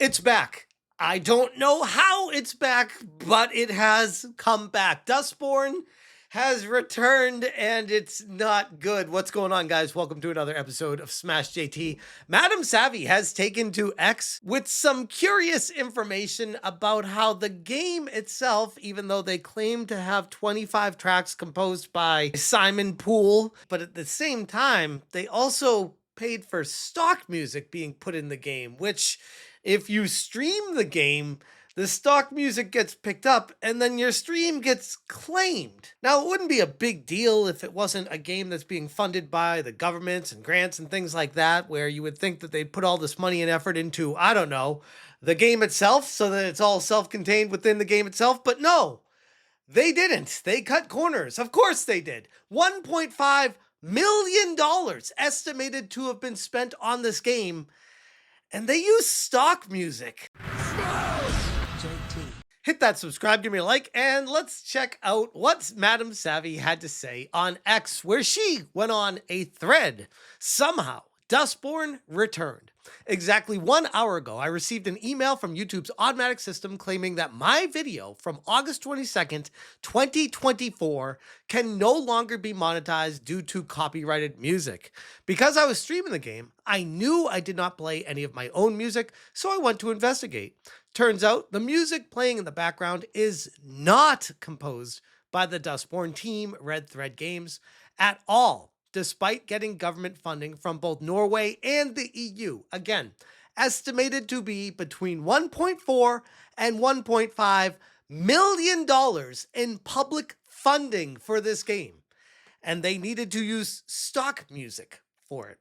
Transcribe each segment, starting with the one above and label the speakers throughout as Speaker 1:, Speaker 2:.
Speaker 1: It's back. I don't know how it's back, but it has come back. Dustborn has returned and it's not good. What's going on, guys? Welcome to another episode of Smash JT. Madam Savvy has taken to X with some curious information about how the game itself, even though they claim to have 25 tracks composed by Simon Poole, but at the same time, they also paid for stock music being put in the game, which if you stream the game, the stock music gets picked up and then your stream gets claimed. Now, it wouldn't be a big deal if it wasn't a game that's being funded by the governments and grants and things like that, where you would think that they'd put all this money and effort into, I don't know, the game itself so that it's all self-contained within the game itself. But no, they didn't. They cut corners. Of course they did. $1.5 million estimated to have been spent on this game, and they use stock music. Hit that subscribe, give me a like, and let's check out what Madam Savvy had to say on X, where she went on a thread. Somehow, Dustborn returned. Exactly 1 hour ago, I received an email from YouTube's automatic system claiming that my video from August 22nd, 2024 can no longer be monetized due to copyrighted music. Because I was streaming the game, I knew I did not play any of my own music, so I went to investigate. Turns out the music playing in the background is not composed by the Dustborn team, Red Thread Games, at all, despite getting government funding from both Norway and the EU. Again, estimated to be between 1.4 and 1.5 million dollars in public funding for this game. And they needed to use stock music for it.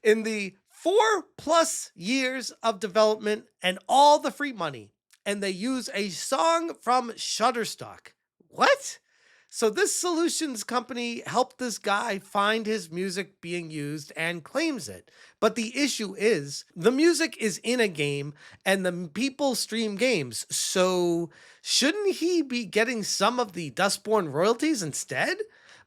Speaker 1: In the 4+ years of development and all the free money, and they use a song from Shutterstock. What? So this solutions company helped this guy find his music being used and claims it. But the issue is the music is in a game and the people stream games. So shouldn't he be getting some of the Dustborn royalties instead?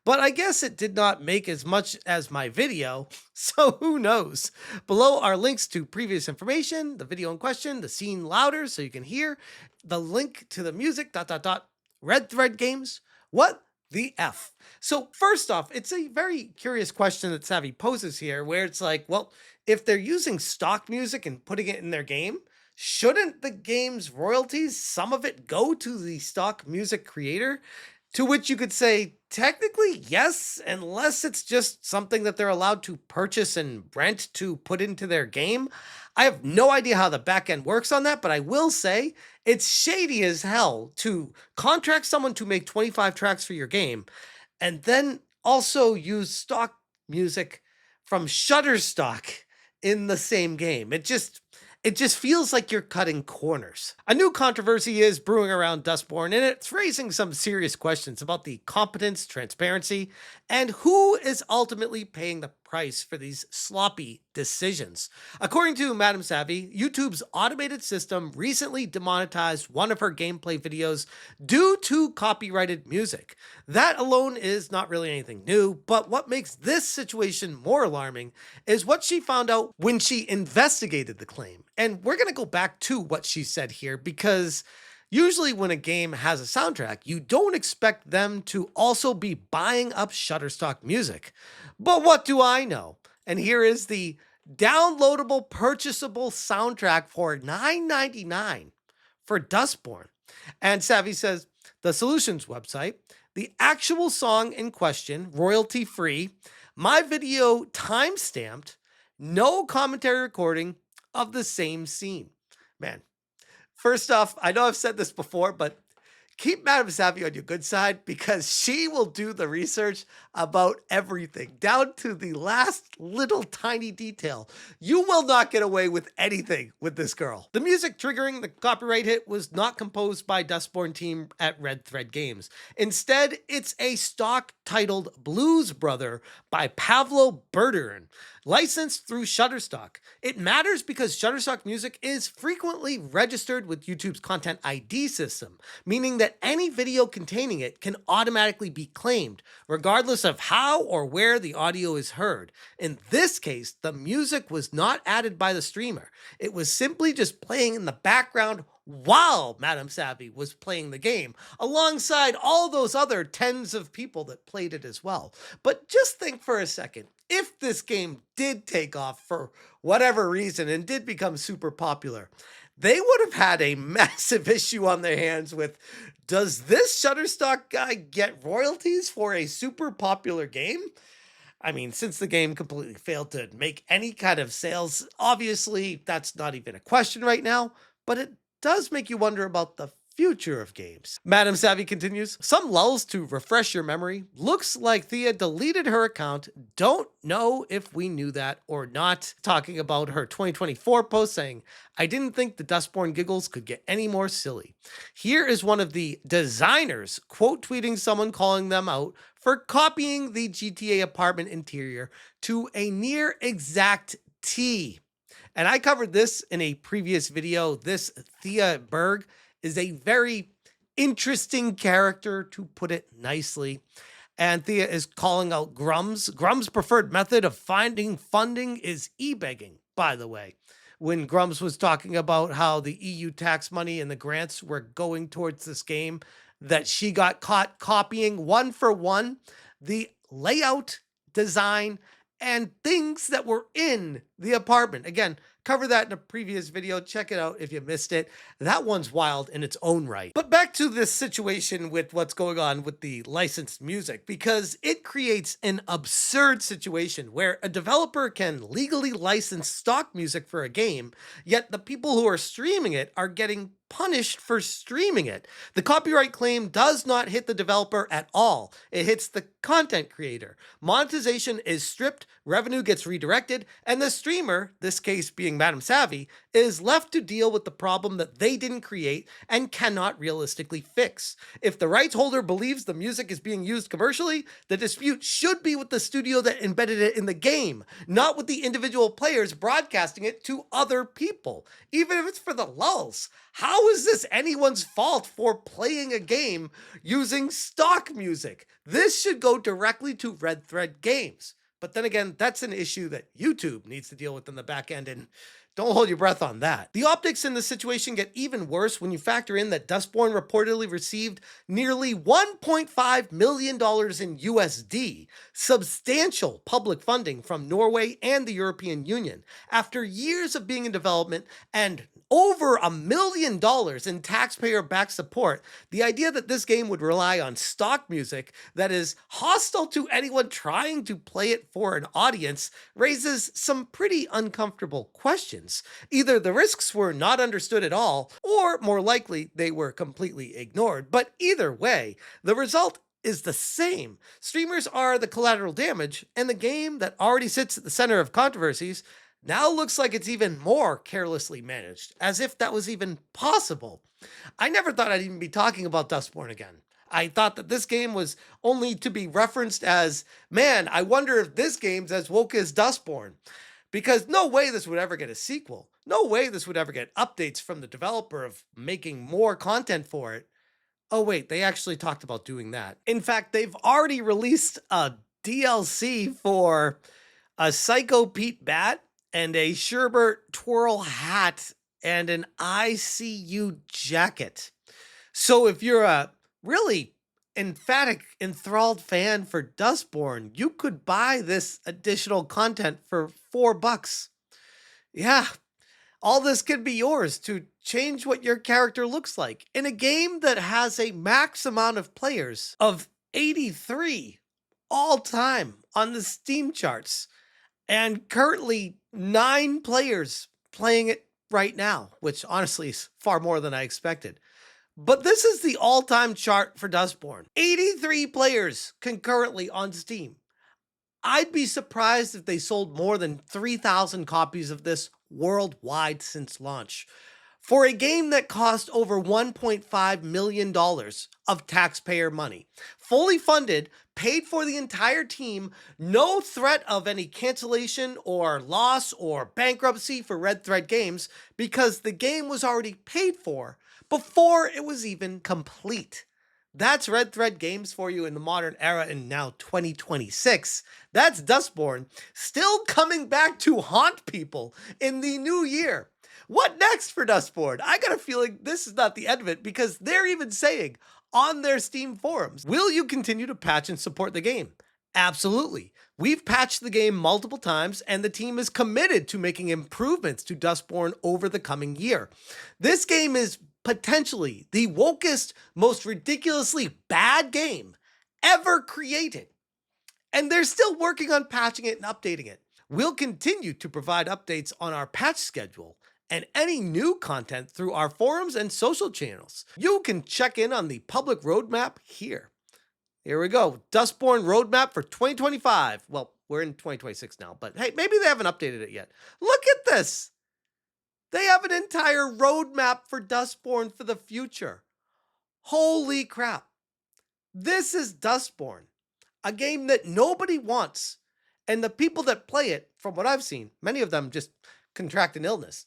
Speaker 1: But I guess it did not make as much as my video, so who knows? Below are links to previous information, the video in question, the scene louder so you can hear, the link to the music, Red Thread Games. What the F? So first off, it's a very curious question that Savvy poses here, where it's like, well, if they're using stock music and putting it in their game, shouldn't the game's royalties, some of it go to the stock music creator? To which you could say, technically, yes, unless it's just something that they're allowed to purchase and rent to put into their game. I have no idea how the back end works on that, but I will say it's shady as hell to contract someone to make 25 tracks for your game and then also use stock music from Shutterstock in the same game. It just feels like you're cutting corners. A new controversy is brewing around Dustborn, and it's raising some serious questions about the competence, transparency, and who is ultimately paying the price for these sloppy decisions. According to Madam Savvy, YouTube's automated system recently demonetized one of her gameplay videos due to copyrighted music. That alone is not really anything new, but what makes this situation more alarming is what she found out when she investigated the claim. And we're going to go back to what she said here, because usually when a game has a soundtrack, you don't expect them to also be buying up Shutterstock music. But what do I know? And here is the downloadable, purchasable soundtrack for $9.99 for Dustborn. And Savvy says, the Solutions website, the actual song in question, royalty-free, my video time-stamped, no commentary recording of the same scene. Man, first off, I know I've said this before, but keep Madam Savvy on your good side, because she will do the research about everything, down to the last little tiny detail. You will not get away with anything with this girl. The music triggering the copyright hit was not composed by Dustborn team at Red Thread Games. Instead, it's a stock titled Blues Brother by Pavlo Berderin. licensed through Shutterstock. It matters because Shutterstock Music is frequently registered with YouTube's Content ID system, meaning that any video containing it can automatically be claimed, regardless of how or where the audio is heard. In this case, the music was not added by the streamer. It was simply just playing in the background while Madame Savvy was playing the game, alongside all those other tens of people that played it as well. But just think for a second, if this game did take off for whatever reason and did become super popular, they would have had a massive issue on their hands with, does this Shutterstock guy get royalties for a super popular game? I mean, since the game completely failed to make any kind of sales, obviously that's not even a question right now, but it does make you wonder about the future of games. Madam Savvy continues, some lulls to refresh your memory. Looks like Thea deleted her account. Don't know if we knew that or not. Talking about her 2024 post saying, I didn't think the Dustborn giggles could get any more silly. Here is one of the designers quote tweeting someone calling them out for copying the GTA apartment interior to a near exact T. And I covered this in a previous video. This Thea Berg is a very interesting character, to put it nicely. And Thea is calling out Grum's. Grum's preferred method of finding funding is e-begging, by the way. When Grum's was talking about how the EU tax money and the grants were going towards this game, that she got caught copying one for one the layout, design, and things that were in the apartment. Again, cover that in a previous video. Check it out if you missed it. That one's wild in its own right. But back to this situation with what's going on with the licensed music, because it creates an absurd situation where a developer can legally license stock music for a game, yet the people who are streaming it are getting punished for streaming it. The copyright claim does not hit the developer at all. It hits the content creator. Monetization is stripped, revenue gets redirected, and the streamer, this case being Madame Savvy, is left to deal with the problem that they didn't create and cannot realistically fix. If the rights holder believes the music is being used commercially, the dispute should be with the studio that embedded it in the game, not with the individual players broadcasting it to other people, even if it's for the lulz. How is this anyone's fault for playing a game using stock music? This should go directly to Red Thread Games. But then again, that's an issue that YouTube needs to deal with in the back end, and don't hold your breath on that. The optics in this situation get even worse when you factor in that Dustborn reportedly received nearly $1.5 million in USD, substantial public funding from Norway and the European Union. After years of being in development and over $1 million in taxpayer-backed support, the idea that this game would rely on stock music that is hostile to anyone trying to play it for an audience raises some pretty uncomfortable questions. Either the risks were not understood at all, or more likely they were completely ignored. But either way, the result is the same. Streamers are the collateral damage, and the game that already sits at the center of controversies now looks like it's even more carelessly managed, as if that was even possible. I never thought I'd even be talking about Dustborn again. I thought that this game was only to be referenced as, man, I wonder if this game's as woke as Dustborn. Because no way this would ever get a sequel. No way this would ever get updates from the developer of making more content for it. Oh wait, they actually talked about doing that. In fact, they've already released a DLC for a Psycho Pete bat and a Sherbert twirl hat and an ICU jacket. So if you're a really emphatic, enthralled fan for Dustborn, you could buy this additional content for $4. Yeah, all this could be yours to change what your character looks like in a game that has a max amount of players of 83 all time on the Steam charts, and currently 9 players playing it right now, which honestly is far more than I expected. But this is the all-time chart for Dustborn. 83 players concurrently on Steam. I'd be surprised if they sold more than 3,000 copies of this worldwide since launch. for a game that cost over $1.5 million of taxpayer money. Fully funded, paid for the entire team, no threat of any cancellation or loss or bankruptcy for Red Thread Games because the game was already paid for before it was even complete. That's Red Thread Games for you in the modern era in now 2026. That's Dustborn, still coming back to haunt people in the new year. What next for Dustborn? I got a feeling this is not the end of it because they're even saying on their Steam forums, will you continue to patch and support the game? Absolutely. We've patched the game multiple times and the team is committed to making improvements to Dustborn over the coming year. This game is potentially the wokest, most ridiculously bad game ever created. And they're still working on patching it and updating it. We'll continue to provide updates on our patch schedule and any new content through our forums and social channels. You can check in on the public roadmap here. Here we go. Dustborn roadmap for 2025. Well, we're in 2026 now, but hey, maybe they haven't updated it yet. Look at this. They have an entire roadmap for Dustborn for the future. Holy crap. This is Dustborn, a game that nobody wants. And the people that play it, from what I've seen, many of them just contract an illness.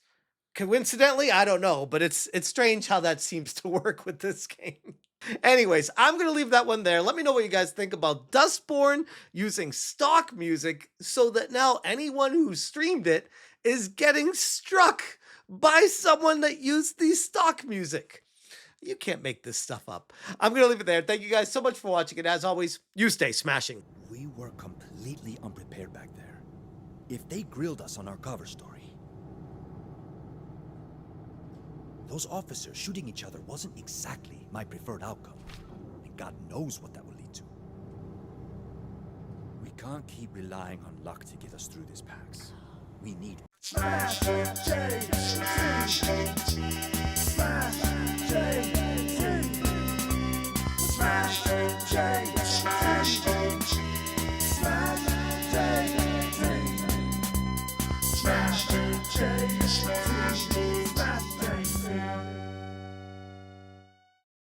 Speaker 1: Coincidentally, I don't know, but it's strange how that seems to work with this game. Anyways, I'm going to leave that one there. Let me know what you guys think about Dustborn using stock music so that now anyone who streamed it is getting struck by someone that used the stock music. You can't make this stuff up. I'm going to leave it there. Thank you guys so much for watching. And as always, you stay smashing.
Speaker 2: We were completely unprepared back there. If they grilled us on our cover story, those officers shooting each other wasn't exactly my preferred outcome. And God knows what that will lead to. We can't keep relying on luck to get us through this, Pax. We need...
Speaker 3: Smash, change,